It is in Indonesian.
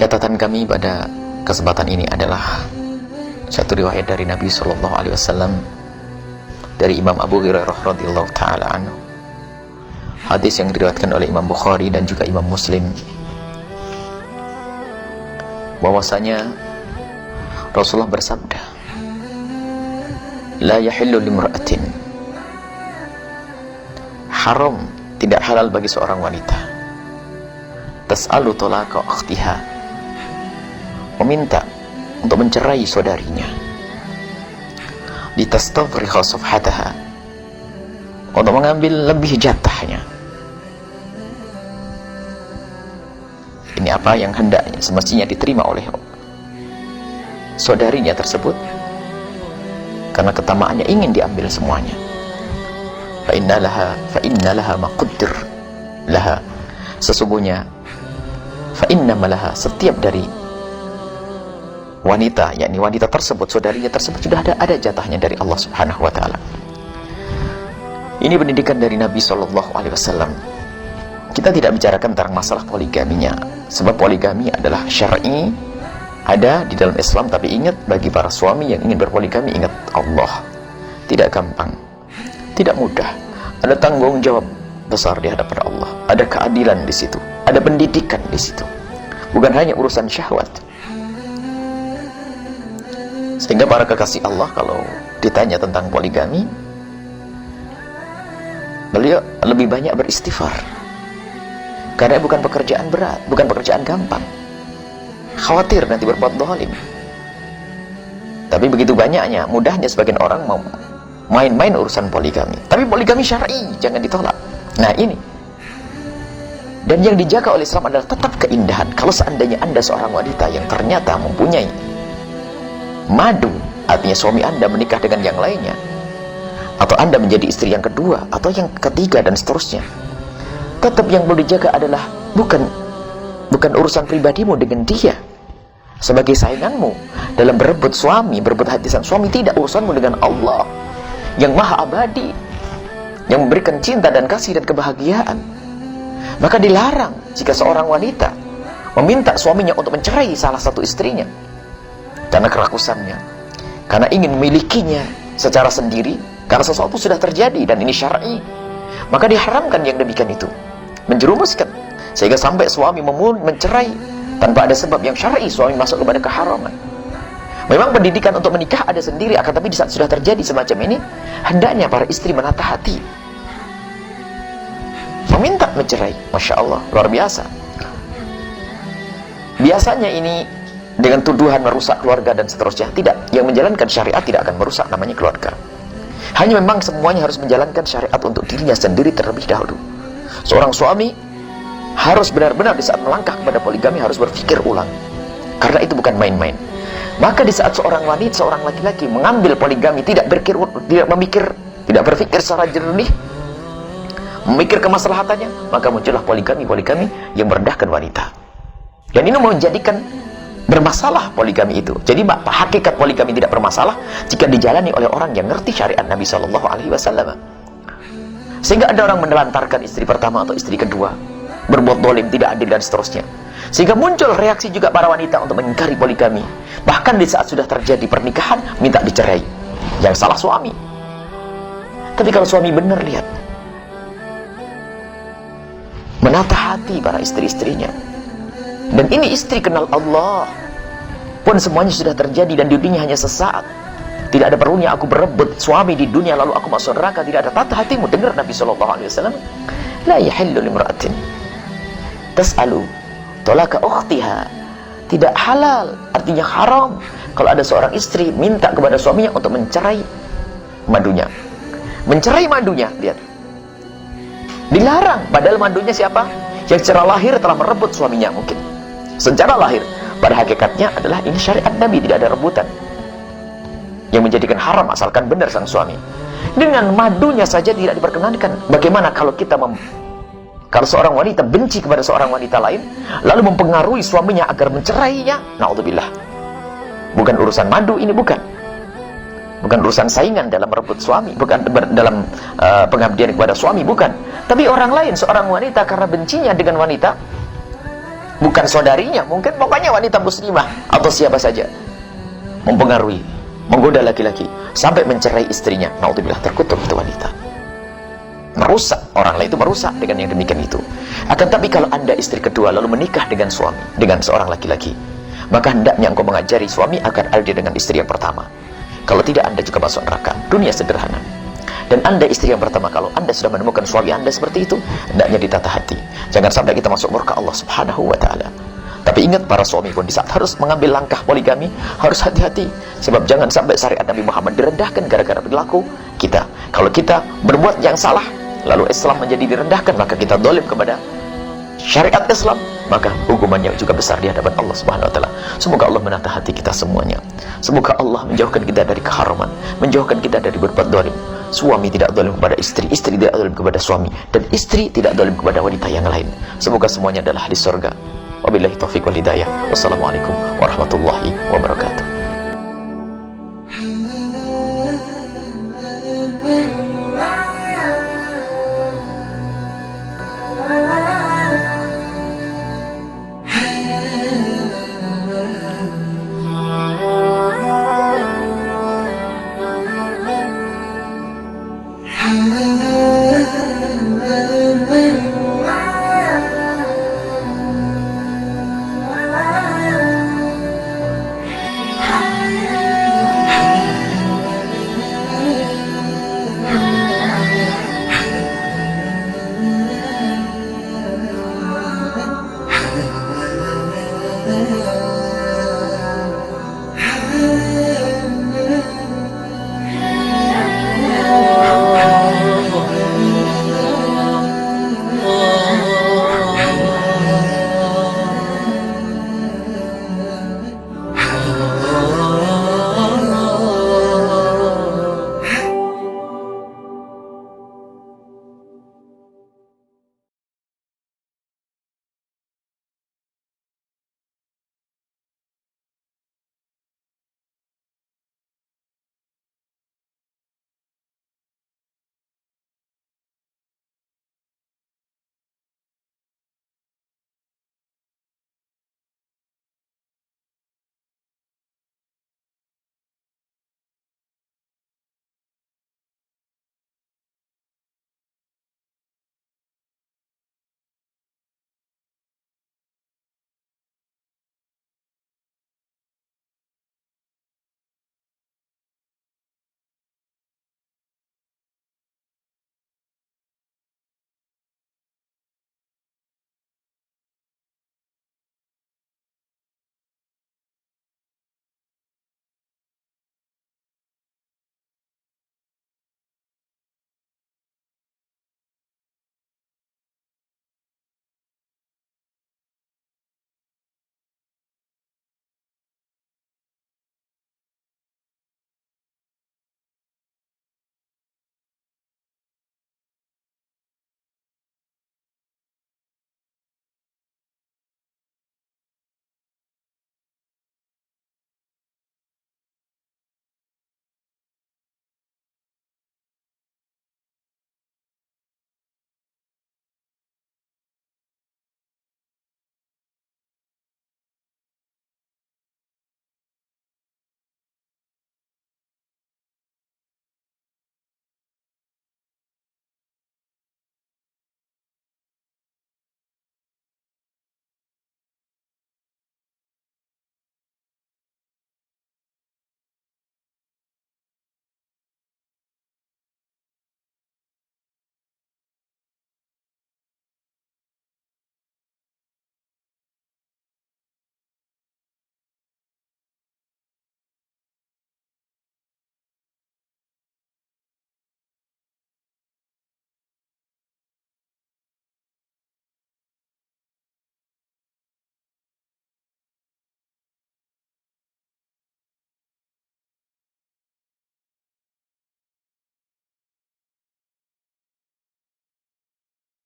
Catatan kami pada kesempatan ini adalah satu riwayat dari Nabi SAW dari Imam Abu Hurairah radhiyallahu taala anhu. Hadis yang diriwayatkan oleh Imam Bukhari dan juga Imam Muslim, bahwasanya Rasulullah bersabda, la yahillu limra'atin, haram, tidak halal bagi seorang wanita, tas'alu talaqa ukhtiha, meminta untuk mencerai saudarinya, litastadriha safhataha, untuk mengambil lebih jatahnya. Ini apa yang hendaknya semestinya diterima oleh saudarinya tersebut, karena ketamaannya ingin diambil semuanya. Fa inna laha ma qaddir laha, sesungguhnya fa inna malaha, setiap dari wanita, yakni wanita tersebut, saudarinya tersebut, sudah ada jatahnya dari Allah Subhanahu wa taala. Ini pendidikan dari Nabi SAW. Kita tidak bicarakan tentang masalah poligaminya, sebab poligami adalah syar'i, ada di dalam Islam. Tapi ingat, bagi para suami yang ingin berpoligami, ingat Allah tidak gampang, tidak mudah. Ada tanggung jawab besar di hadapan Allah, ada keadilan di situ, ada pendidikan di situ, bukan hanya urusan syahwat. Sehingga para kekasih Allah kalau ditanya tentang poligami, beliau lebih banyak beristighfar, karena bukan pekerjaan berat, bukan pekerjaan gampang. Khawatir nanti berbuat zalim. Tapi begitu banyaknya, mudahnya sebagian orang mau main-main urusan poligami. Tapi poligami syar'i, jangan ditolak. Nah ini, dan yang dijaga oleh Islam adalah tetap keindahan. Kalau seandainya Anda seorang wanita yang ternyata mempunyai madu, artinya suami Anda menikah dengan yang lainnya, atau Anda menjadi istri yang kedua atau yang ketiga dan seterusnya, tetap yang perlu dijaga adalah bukan urusan pribadimu dengan dia sebagai sainganmu dalam berebut suami, berebut hati sang suami. Tidak, urusanmu dengan Allah yang maha abadi, yang memberikan cinta dan kasih dan kebahagiaan. Maka dilarang jika seorang wanita meminta suaminya untuk mencerai salah satu istrinya karena kerakusannya, karena ingin memilikinya secara sendiri, karena sesuatu sudah terjadi dan ini syar'i. Maka diharamkan yang demikian itu, menjerumuskan sehingga sampai suami mencerai tanpa ada sebab yang syar'i, suami masuk kepada keharaman. Memang pendidikan untuk menikah ada sendiri, akan tapi di saat sudah terjadi semacam ini, hendaknya para istri menata hati, meminta mencerai. Masya Allah, luar biasa. Biasanya ini dengan tuduhan merusak keluarga dan seterusnya. Tidak, yang menjalankan syariat tidak akan merusak namanya keluarga. Hanya memang semuanya harus menjalankan syariat untuk dirinya sendiri terlebih dahulu. Seorang suami harus benar-benar di saat melangkah kepada poligami harus berpikir ulang, karena itu bukan main-main. Maka di saat seorang wanita, seorang laki-laki mengambil poligami, tidak berpikir secara jernih, memikir kemaslahatannya, maka muncullah poligami yang merendahkan wanita. Dan ini menjadikan bermasalah poligami itu. Jadi hakikat poligami tidak bermasalah jika dijalani oleh orang yang ngerti syariat Nabi SAW. Sehingga ada orang menelantarkan istri pertama atau istri kedua, berbuat zalim, tidak adil dan seterusnya. Sehingga muncul reaksi juga para wanita untuk mengingkari poligami. Bahkan di saat sudah terjadi pernikahan, minta dicerai. Yang salah suami. Tapi kalau suami benar, lihat, menata hati para istri-istrinya. Dan ini istri kenal Allah, pun semuanya sudah terjadi dan di dunia hanya sesaat. Tidak ada perlunya aku berebut suami di dunia lalu aku masuk neraka. Tidak ada. Tata hatimu. Dengar Nabi SAW, la yahillu limra'atin tas'alu talaqa ukhtiha, tidak halal, artinya haram, kalau ada seorang istri minta kepada suaminya untuk mencerai madunya. Mencerai madunya, lihat, dilarang. Padahal madunya siapa? Yang secara lahir telah merebut suaminya mungkin. Secara lahir, pada hakikatnya adalah ini syariat Nabi, tidak ada rebutan yang menjadikan haram asalkan benar sang suami. Dengan madunya saja tidak diperkenankan. Bagaimana kalau kalau seorang wanita benci kepada seorang wanita lain, lalu mempengaruhi suaminya agar mencerainya? Na'udzubillah. Bukan urusan madu ini, bukan. Bukan urusan saingan dalam merebut suami, bukan dalam pengabdian kepada suami, bukan. Tapi orang lain, seorang wanita karena bencinya dengan wanita, bukan saudarinya, mungkin pokoknya wanita muslimah atau siapa saja, mempengaruhi, menggoda laki-laki sampai mencerai istrinya. Naudzubillah, terkutuk itu wanita. Merusak, orang lain itu merusak dengan yang demikian itu. Akan tapi kalau Anda istri kedua lalu menikah dengan suami, dengan seorang laki-laki, maka hendaknya engkau mengajari suami agar adil dengan istri yang pertama. Kalau tidak, Anda juga masuk neraka. Dunia sederhana. Dan Anda istri yang pertama, kalau Anda sudah menemukan suami Anda seperti itu, hendaknya ditata hati. Jangan sampai kita masuk murka Allah Subhanahu wa ta'ala. Tapi ingat, para suami pun di saat harus mengambil langkah poligami, harus hati-hati. Sebab jangan sampai syariat Nabi Muhammad direndahkan gara-gara perilaku kita. Kalau kita berbuat yang salah, lalu Islam menjadi direndahkan, maka kita zalim kepada syariat Islam, maka hukumannya juga besar di hadapan Allah Subhanahu wa ta'ala. Semoga Allah menata hati kita semuanya. Semoga Allah menjauhkan kita dari keharaman, menjauhkan kita dari berbuat zalim. Suami tidak zalim kepada istri, istri tidak zalim kepada suami, dan istri tidak zalim kepada wanita yang lain. Semoga semuanya adalah di surga. Wabillahi taufiq wal hidayah. Wassalamualaikum warahmatullahi wabarakatuh. Alhamdulillah.